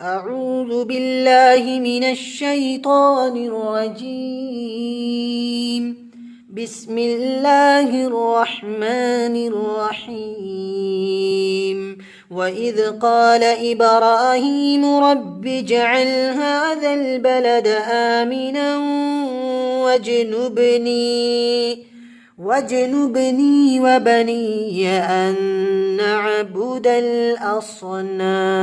أعوذ بالله من الشيطان الرجيم. بسم الله الرحمن الرحيم. وإذ قال إبراهيم رب اجعل هذا البلد آمنا واجنبني وبني أن نعبد الأصنام.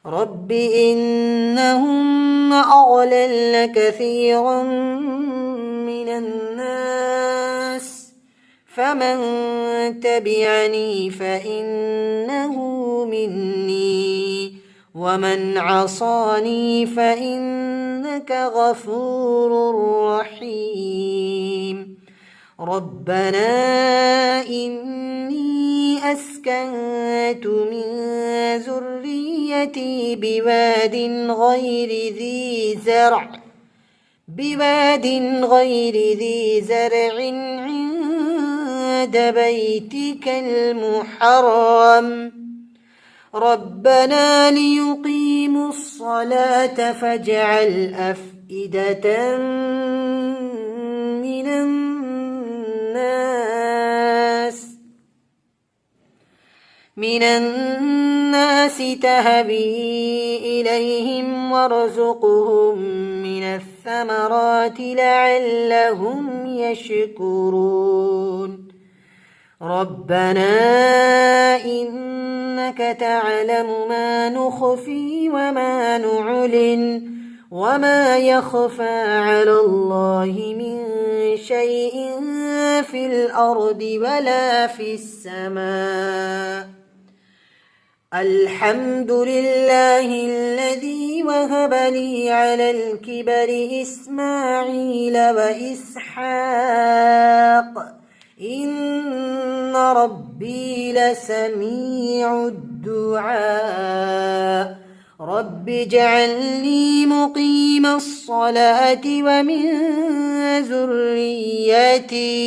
رب إنهم أضللن كثيرا من الناس فمن تبعني فإنه مني ومن عصاني فإنك غفور رحيم. ربنا إني أسكنت من ذريتي بواد غير ذي زرع عند بيتك المحرم ربنا ليقيموا الصلاة فاجعل أفئدة من الناس تهوي إليهم وارزقهم من الثمرات لعلهم يشكرون. ربنا إنك تعلم ما نخفي وما نعلن وما يخفى على الله من شيء في الأرض ولا في السماء. الحمد لله الذي وهب لي على الكبر إسماعيل وإسحاق إن ربي لسميع الدعاء. رب اجعلني مقيم الصلاة ومن ذريتي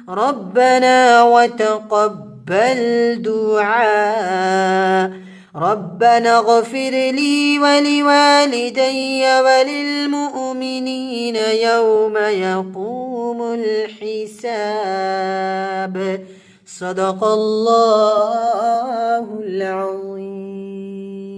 ربنا وتقبل دعاء. ربنا اغفر لي ولوالدي وللمؤمنين يوم يقوم الحساب. صدق الله العظيم.